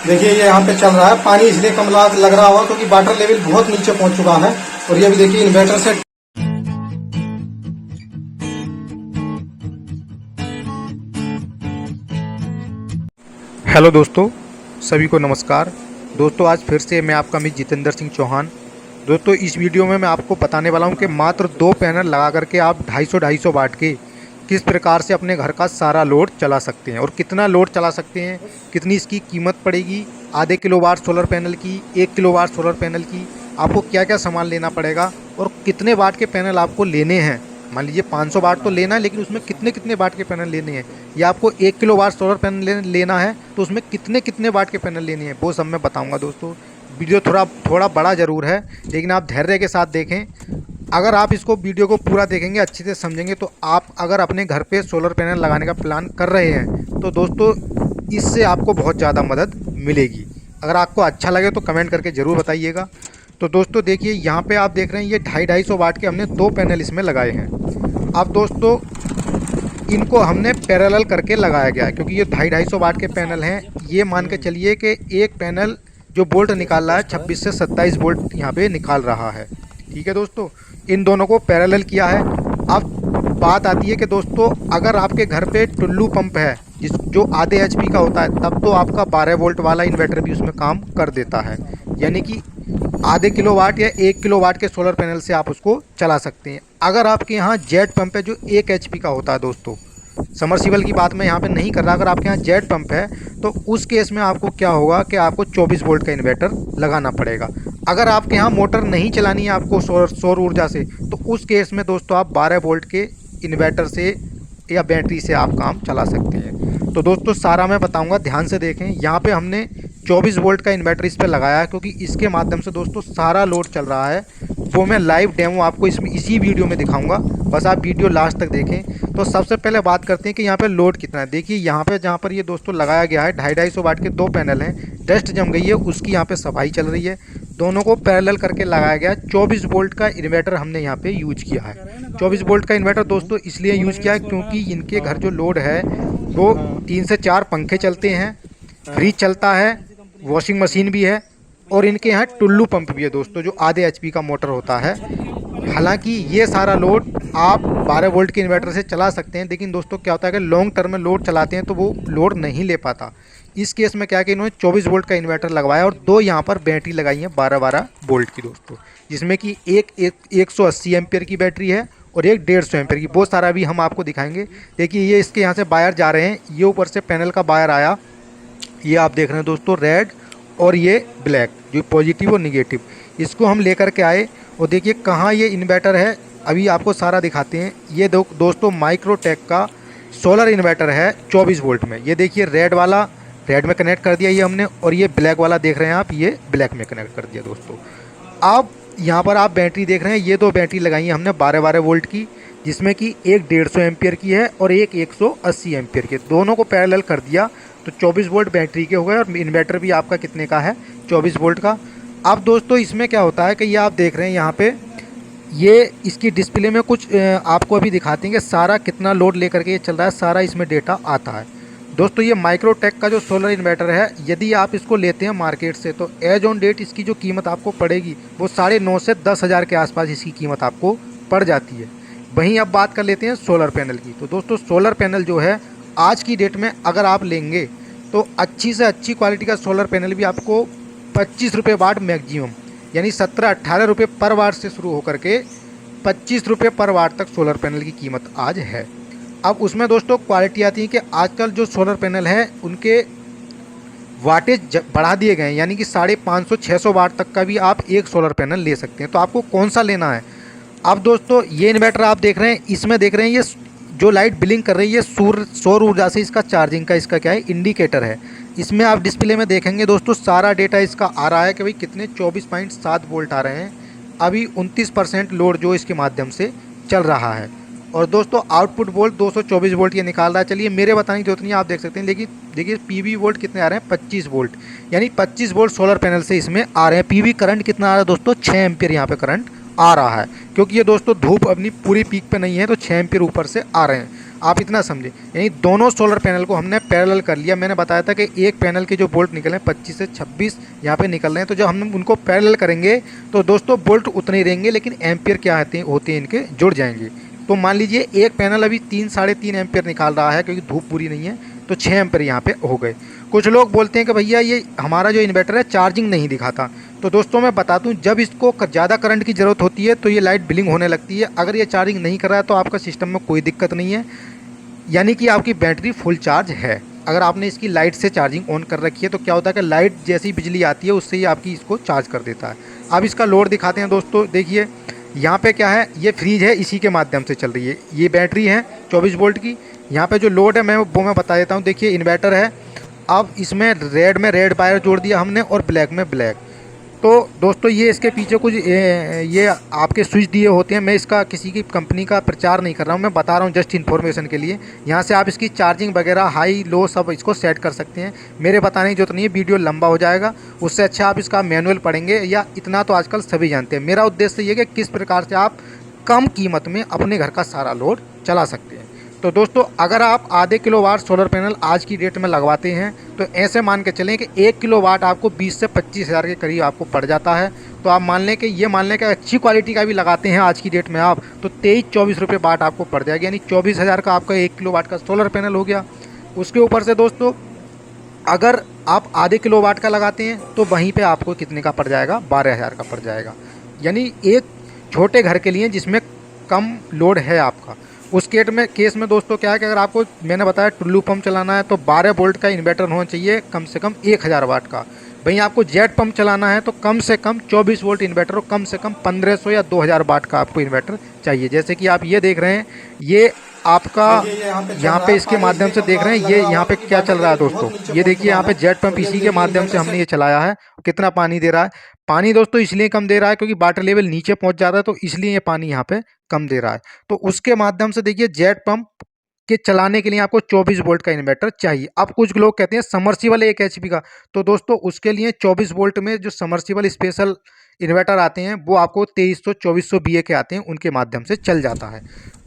देखिए ये यहाँ पे चल रहा है। पानी इसलिए कम लग रहा होगा क्योंकि वाटर लेवल बहुत नीचे पहुंच चुका है। और ये भी देखिए इन्वर्टर से हेलो दोस्तों, सभी को नमस्कार। दोस्तों आज फिर से मैं आपका मित्र जितेंद्र सिंह चौहान। दोस्तों इस वीडियो में मैं आपको बताने वाला हूं कि मात्र 2 पैनल लगा करके आप 250 वाट के किस प्रकार से अपने घर का सारा लोड चला सकते हैं और कितना लोड चला सकते हैं, कितनी इसकी कीमत पड़ेगी, आधे किलोवाट सोलर पैनल की, 1 किलोवाट सोलर पैनल की, आपको क्या क्या सामान लेना पड़ेगा और कितने वाट के पैनल आपको लेने हैं। मान लीजिए 500 वाट तो लेना है, लेकिन उसमें कितने कितने वाट के पैनल लेने हैं, या आपको 1 किलोवाट सोलर पैनल लेना है तो उसमें कितने कितने वाट के पैनल लेने हैं, वो सब मैं बताऊंगा। दोस्तों वीडियो थोड़ा बड़ा ज़रूर है, लेकिन आप धैर्य के साथ देखें। अगर आप इसको वीडियो को पूरा देखेंगे, अच्छे से समझेंगे, तो आप अगर अपने घर पे सोलर पैनल लगाने का प्लान कर रहे हैं तो दोस्तों इससे आपको बहुत ज़्यादा मदद मिलेगी। अगर आपको अच्छा लगे तो कमेंट करके ज़रूर बताइएगा। तो दोस्तों देखिए यहाँ पे आप देख रहे हैं ये 250 वाट के हमने 2 पैनल इसमें लगाए हैं। अब दोस्तों इनको हमने पैरेलल करके लगाया गया है, क्योंकि ये 250 वाट के पैनल हैं। ये मान के चलिए कि एक पैनल जो बोल्ट निकाल रहा है 26 से 27 वोल्ट यहाँ पे निकाल रहा है। ठीक है दोस्तों, इन दोनों को पैरेलल किया है। अब बात आती है कि दोस्तों अगर आपके घर पे टुल्लू पंप है जो आधे एचपी का होता है, तब तो आपका 12 वोल्ट वाला इन्वर्टर भी उसमें काम कर देता है, यानी कि आधे किलोवाट या 1 किलोवाट के सोलर पैनल से आप उसको चला सकते हैं। अगर आपके यहाँ जेट पंप है जो 1 एचपी का होता है, दोस्तों समरसीबल की बात मैं यहाँ पे नहीं कर रहा, अगर आपके यहाँ जेट पंप है तो उस केस में आपको क्या होगा कि आपको 24 वोल्ट का इन्वर्टर लगाना पड़ेगा। अगर आपके यहाँ मोटर नहीं चलानी है आपको सौर ऊर्जा से, तो उस केस में दोस्तों आप 12 वोल्ट के इन्वर्टर से या बैटरी से आप काम चला सकते हैं। तो दोस्तों सारा मैं बताऊंगा, ध्यान से देखें। यहाँ पे हमने 24 वोल्ट का इन्वर्टर इस पर लगाया है, क्योंकि इसके माध्यम से दोस्तों सारा लोड चल रहा है। वो मैं लाइव डेमो आपको इसी वीडियो में दिखाऊंगा, बस आप वीडियो लास्ट तक देखें। तो सबसे पहले बात करते हैं कि यहाँ पे लोड कितना है। देखिए यहाँ पे जहाँ पर ये दोस्तों लगाया गया है 250 वाट के 2 पैनल हैं। डस्ट जम गई है, उसकी यहाँ पे सफाई चल रही है। दोनों को पैरेलल करके लगाया गया है। 24 वोल्ट का इन्वर्टर हमने यहाँ पे यूज किया है। 24 वोल्ट का इन्वर्टर दोस्तों इसलिए यूज किया है क्योंकि इनके घर जो लोड है वो 3 से 4 पंखे चलते हैं, फ्रिज चलता है, वॉशिंग मशीन भी है, और इनके यहाँ टुल्लू पंप भी है दोस्तों जो आधे एचपी का मोटर होता है। हालांकि ये सारा लोड आप 12 वोल्ट के इन्वर्टर से चला सकते हैं, लेकिन दोस्तों क्या होता है कि लॉन्ग टर्म में लोड चलाते हैं तो वो लोड नहीं ले पाता। इस केस में क्या है कि इन्होंने 24 वोल्ट का इन्वर्टर लगवाया और 2 यहाँ पर बैटरी लगाई है 12-12 वोल्ट की दोस्तों, जिसमें कि एक 180 एम्पियर की बैटरी है और एक 150 एम्पियर की। बहुत सारा भी हम आपको दिखाएंगे। देखिए ये इसके यहाँ से वायर जा रहे हैं, ये ऊपर से पैनल का वायर आया, ये आप देख रहे हैं दोस्तों रेड, और ये ब्लैक जो पॉजिटिव और निगेटिव, इसको हम लेकर के आए। और देखिए कहाँ ये इन्वर्टर है, अभी आपको सारा दिखाते हैं। ये दोस्तों माइक्रोटेक का सोलर इन्वर्टर है 24 वोल्ट में। ये देखिए रेड वाला रेड में कनेक्ट कर दिया ये हमने, और ये ब्लैक वाला देख रहे हैं आप, ये ब्लैक में कनेक्ट कर दिया दोस्तों। अब यहाँ पर आप बैटरी देख रहे हैं, ये 2 बैटरी लगाई है हमने 12-12 वोल्ट की, जिसमें कि एक 150 एम्पियर की है और एक 180 एम्पियर की। दोनों को पैरेलल कर दिया तो 24 वोल्ट बैटरी के हो गए, और इन्वर्टर भी आपका कितने का है, 24 वोल्ट का। अब दोस्तों इसमें क्या होता है कि ये आप देख रहे हैं यहाँ पे, ये इसकी डिस्प्ले में कुछ आपको अभी दिखाते हैं कि सारा कितना लोड लेकर के ये चल रहा है, सारा इसमें डेटा आता है। दोस्तों ये माइक्रोटेक का जो सोलर इन्वर्टर है, यदि आप इसको लेते हैं मार्केट से तो एज ऑन डेट इसकी जो कीमत आपको पड़ेगी वो 9.5 से 10 हज़ार के आसपास इसकी कीमत आपको पड़ जाती है। वहीं अब बात कर लेते हैं सोलर पैनल की। तो दोस्तों सोलर पैनल जो है आज की डेट में अगर आप लेंगे तो अच्छी से अच्छी क्वालिटी का सोलर पैनल भी आपको 25 रुपये वाट मैक्सिमम, यानी 17-18 रुपये पर वाट से शुरू होकर के 25 रुपये पर वाट तक सोलर पैनल की कीमत आज है। अब उसमें दोस्तों क्वालिटी आती है कि आजकल जो सोलर पैनल है उनके वाटेज बढ़ा दिए गए हैं, यानी कि 550-600 वाट तक का भी आप एक सोलर पैनल ले सकते हैं। तो आपको कौन सा लेना है। अब दोस्तों ये इन्वर्टर आप देख रहे हैं, इसमें देख रहे हैं ये जो लाइट ब्लिंक कर रही है सौर ऊर्जा से इसका चार्जिंग का इसका क्या है इंडिकेटर है। इसमें आप डिस्प्ले में देखेंगे दोस्तों सारा डेटा इसका आ रहा है कि भाई कितने 24.7 वोल्ट आ रहे हैं। अभी 29% लोड जो इसके माध्यम से चल रहा है, और दोस्तों आउटपुट वोल्ट 224 वोल्ट ये निकाल रहा है। चलिए मेरे बताने की जरूरत नहीं, आप देख सकते हैं। लेकिन देखिए पीवी वोल्ट कितने आ रहे हैं, 25 वोल्ट, यानी 25 वोल्ट सोलर पैनल से इसमें आ रहे हैं। पीवी करंट कितना आ रहा है दोस्तों, 6 एम्पियर यहाँ पे करंट आ रहा है, क्योंकि ये दोस्तों धूप अपनी पूरी पीक पे नहीं है तो 6 एम्पियर ऊपर से आ रहे हैं। आप इतना समझे, यानी दोनों सोलर पैनल को हमने पैरेलल कर लिया। मैंने बताया था कि एक पैनल के जो बोल्ट निकले 25 से 26 यहाँ पे निकल रहे हैं, तो जब हम उनको पैरेलल करेंगे तो दोस्तों बोल्ट उतने ही रहेंगे, लेकिन एम्पियर क्या होते हैं इनके जुड़ जाएंगे। तो मान लीजिए एक पैनल अभी 3-3.5 एम्पियर निकाल रहा है, क्योंकि धूप पूरी नहीं है, तो 6 एम्पियर यहाँ पे हो गए। कुछ लोग बोलते हैं कि भैया ये हमारा जो इन्वर्टर है चार्जिंग नहीं दिखाता। तो दोस्तों मैं बता दूं, जब इसको ज़्यादा करंट की ज़रूरत होती है तो ये लाइट ब्लिंक होने लगती है। अगर ये चार्जिंग नहीं कर रहा है तो आपका सिस्टम में कोई दिक्कत नहीं है, यानी कि आपकी बैटरी फुल चार्ज है। अगर आपने इसकी लाइट से चार्जिंग ऑन कर रखी है तो क्या होता है कि लाइट जैसी बिजली आती है उससे ही आपकी इसको चार्ज कर देता है। अब इसका लोड दिखाते हैं दोस्तों। देखिए यहाँ पे क्या है, ये फ्रीज है, इसी के माध्यम से चल रही है। ये बैटरी है 24 वोल्ट की। यहाँ पे जो लोड है मैं बता देता हूँ। देखिए इन्वर्टर है, अब इसमें रेड में रेड वायर जोड़ दिया हमने और ब्लैक में ब्लैक। तो दोस्तों ये इसके पीछे कुछ ये आपके स्विच दिए होते हैं। मैं इसका किसी की कंपनी का प्रचार नहीं कर रहा हूँ, मैं बता रहा हूँ जस्ट इन्फॉर्मेशन के लिए। यहाँ से आप इसकी चार्जिंग वगैरह हाई लो सब इसको सेट कर सकते हैं। मेरे बताने की जरूरत नहीं है, वीडियो लंबा हो जाएगा। उससे अच्छा आप इसका मैनुअल पढ़ेंगे, या इतना तो आजकल सभी जानते हैं। मेरा उद्देश्य ये कि किस प्रकार से आप कम कीमत में अपने घर का सारा लोड चला सकते हैं। तो दोस्तों अगर आप आधे किलोवाट सोलर पैनल आज की डेट में लगवाते हैं तो ऐसे मान के चलें कि 1 किलोवाट आपको 20 से 25 हज़ार के करीब आपको पड़ जाता है। तो आप मान लें कि अच्छी क्वालिटी का भी लगाते हैं आज की डेट में आप, तो 23-24 रुपये वाट आपको पड़ जाएगा, यानी 24,000 का आपका 1 किलोवाट का सोलर पैनल हो गया। उसके ऊपर से दोस्तों अगर आप आधे किलोवाट का लगाते हैं तो वहीं पर आपको कितने का पड़ जाएगा, 12,000 का पड़ जाएगा। यानी एक छोटे घर के लिए जिसमें कम लोड है आपका, उस केस में दोस्तों क्या है कि अगर आपको मैंने बताया टुल्लू पंप चलाना है तो 12 वोल्ट का इन्वर्टर होना चाहिए, कम से कम 1000 वाट का। वहीं आपको जेट पंप चलाना है तो कम से कम 24 वोल्ट इन्वर्टर और कम से कम 1500 या 2000 वाट का आपको इन्वर्टर चाहिए। जैसे कि आप ये देख रहे हैं, ये आपका यहाँ पे इसके माध्यम से देख रहे हैं, ये यहाँ पे क्या चल रहा है दोस्तों। ये देखिए यहाँ पे जेट पंप इसी के माध्यम से हमने ये चलाया है। कितना पानी दे रहा है, पानी दोस्तों इसलिए कम दे रहा है क्योंकि वाटर लेवल नीचे पहुँच जाता है, तो इसलिए ये पानी यहाँ पे कम दे रहा है। तो उसके माध्यम से देखिए जेट पंप के चलाने के लिए आपको 24 वोल्ट का इन्वर्टर चाहिए। अब कुछ लोग कहते हैं समर्सिबल 1 एचपी का, तो दोस्तों उसके लिए 24 वोल्ट में जो समर्सिबल स्पेशल इन्वर्टर आते हैं वो आपको 2300-2400 बीए के आते हैं, उनके माध्यम से चल जाता है।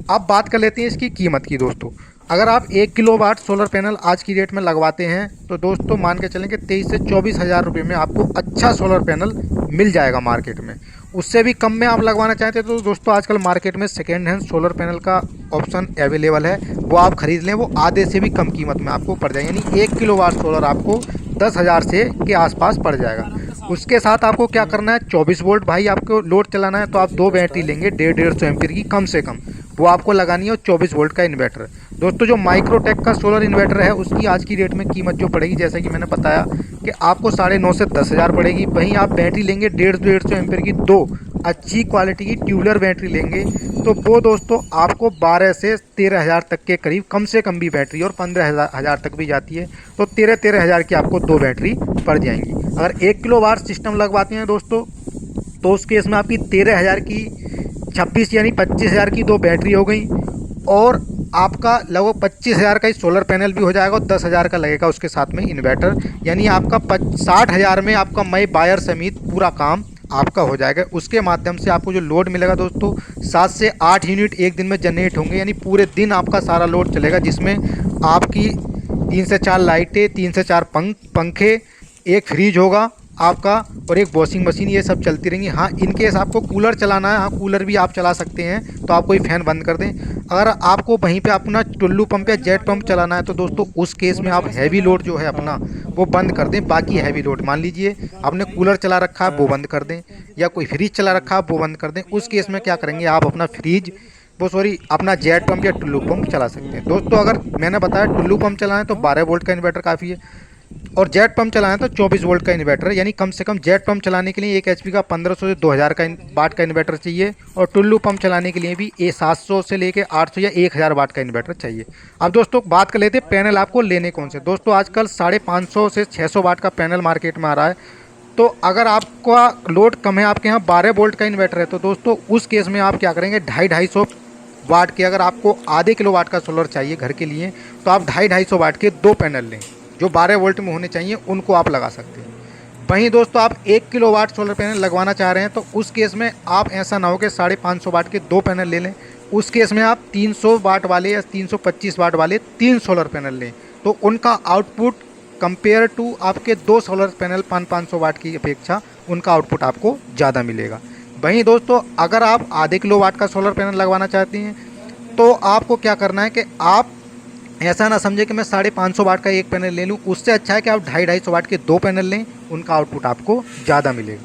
अब बात कर लेते हैं इसकी कीमत की दोस्तों। अगर आप 1 किलोवाट सोलर पैनल आज की डेट में लगवाते हैं तो दोस्तों मान के चलें कि 23 से 24 हज़ार रुपये में आपको अच्छा सोलर पैनल मिल जाएगा मार्केट में। उससे भी कम में आप लगवाना चाहते हैं तो दोस्तों आजकल मार्केट में सेकेंड हैंड सोलर पैनल का ऑप्शन अवेलेबल है, वो आप खरीद लें, वो आधे से भी कम कीमत में आपको पड़ जाएगा। यानी 1 किलोवाट सोलर आपको 10,000 से के आसपास पड़ जाएगा। उसके साथ आपको क्या करना है, 24 वोल्ट भाई आपको लोड चलाना है तो आप 2 बैटरी लेंगे 150 एम्पीयर की कम से कम, वो आपको लगानी है, और 24 वोल्ट का इन्वर्टर। दोस्तों जो माइक्रोटेक का सोलर इन्वर्टर है उसकी आज की डेट में कीमत जो पड़ेगी, जैसे कि मैंने बताया कि आपको 9.5 से 10,000 पड़ेगी। वहीं आप बैटरी लेंगे 150 एम्पीयर की 2 अच्छी क्वालिटी की ट्यूबलर बैटरी लेंगे तो वो दोस्तों आपको 12 से 13,000 तक के करीब, कम से कम भी बैटरी और 15,000 तक भी जाती है, तो 13,000 की आपको 2 बैटरी पड़ जाएंगी। अगर 1 किलोवाट सिस्टम लगवाते हैं दोस्तों तो उस केस में आपकी 13,000 की 26 यानी 25,000 की 2 बैटरी हो गई, और आपका लगभग 25,000 का ही सोलर पैनल भी हो जाएगा, और 10,000 का लगेगा उसके साथ में इन्वर्टर। यानी आपका 60,000 में आपका मई बायर समेत पूरा काम आपका हो जाएगा। उसके माध्यम से आपको जो लोड मिलेगा दोस्तों 7 से 8 यूनिट एक दिन में जनरेट होंगे, यानी पूरे दिन आपका सारा लोड चलेगा, जिसमें आपकी 3 से 4 लाइटें, 3 से 4 पंखे, एक फ्रिज होगा आपका, और एक वॉशिंग मशीन, ये सब चलती रहेंगी। हाँ इन केस आपको कूलर चलाना है, हाँ कूलर भी आप चला सकते हैं, तो आप कोई फ़ैन बंद कर दें। अगर आपको वहीं पे अपना टुल्लू पंप या जेट पंप चलाना है तो दोस्तों उस केस में आप हैवी लोड जो है अपना वो बंद कर दें। बाकी हैवी लोड मान लीजिए आपने कूलर चला रखा है वो बंद कर दें, या कोई फ्रिज चला रखा है वो बंद कर दें। उस केस में क्या करेंगे, आप अपना अपना जेट पंप या टुल्लू पंप चला सकते हैं। दोस्तों अगर मैंने बताया टुल्लू पंप चलाना है तो 12 वोल्ट का इन्वर्टर काफ़ी है, और जेट पंप चलाना है तो 24 वोल्ट का इन्वर्टर है। यानी कम से कम जेट पंप चलाने के लिए 1 एचपी का 1500 से 2000 का वाट का इन्वर्टर चाहिए, और टुल्लू पंप चलाने के लिए भी 700 से लेके 800 या 1000 वाट का इन्वर्टर चाहिए। अब दोस्तों बात कर लेते हैं पैनल आपको लेने कौन से। दोस्तों आजकल 550 से 600 वाट का पैनल मार्केट में आ रहा है, तो अगर आपका लोड कम है, आपके यहाँ 12 वोल्ट का इन्वर्टर है, तो दोस्तों उस केस में आप क्या करेंगे, 250 वाट के, अगर आपको आधे किलो वाट का सोलर चाहिए घर के लिए तो आप 250 वाट के 2 पैनल लें जो 12 वोल्ट में होने चाहिए, उनको आप लगा सकते हैं। वहीं दोस्तों आप 1 किलोवाट सोलर पैनल लगवाना चाह रहे हैं तो उस केस में आप ऐसा ना हो कि 550 वाट के 2 पैनल ले लें, उस केस में आप 300 वाट वाले या 325 वाट वाले 3 सोलर पैनल लें तो उनका आउटपुट कंपेयर टू आपके 2 सोलर पैनल 500 वाट की अपेक्षा उनका आउटपुट आपको ज़्यादा मिलेगा। वहीं दोस्तों अगर आप आधे किलो वाट का सोलर पैनल लगवाना चाहते हैं तो आपको क्या करना है कि आप ऐसा ना समझे कि मैं 550 वाट का एक पैनल ले लूँ, उससे अच्छा है कि आप 250 वाट के 2 पैनल लें, उनका आउटपुट आपको ज़्यादा मिलेगा।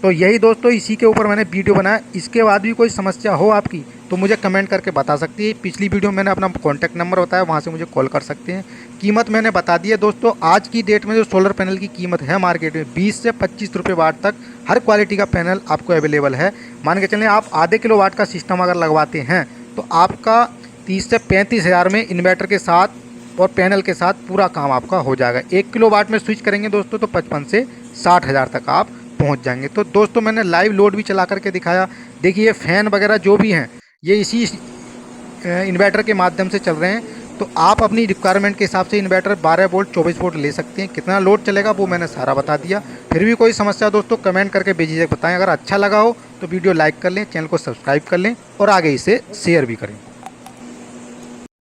तो यही दोस्तों इसी के ऊपर मैंने वीडियो बनाया। इसके बाद भी कोई समस्या हो आपकी तो मुझे कमेंट करके बता सकती है। पिछली वीडियो में मैंने अपना कॉन्टैक्ट नंबर बताया, वहाँ से मुझे कॉल कर सकते हैं। कीमत मैंने बता दी है दोस्तों। आज की डेट में जो सोलर पैनल की कीमत है मार्केट में 20 से 25 रुपये वाट तक हर क्वालिटी का पैनल आपको अवेलेबल है। मान के चलें आप आधे किलो वाट का सिस्टम अगर लगवाते हैं तो आपका 30 से 35 हज़ार में इन्वर्टर के साथ और पैनल के साथ पूरा काम आपका हो जाएगा। 1 किलो वाट में स्विच करेंगे दोस्तों तो 55 से 60 हज़ार तक आप पहुंच जाएंगे। तो दोस्तों मैंने लाइव लोड भी चला करके दिखाया। देखिए फ़ैन वगैरह जो भी हैं ये इसी इन्वर्टर के माध्यम से चल रहे हैं। तो आप अपनी रिक्वायरमेंट के हिसाब से इन्वर्टर 12 वोल्ट 24 वोल्ट ले सकते हैं। कितना लोड चलेगा वो मैंने सारा बता दिया। फिर भी कोई समस्या दोस्तों कमेंट करके बेझिझक बताएं। अगर अच्छा लगा हो तो वीडियो लाइक कर लें, चैनल को सब्सक्राइब कर लें और आगे इसे शेयर भी करें।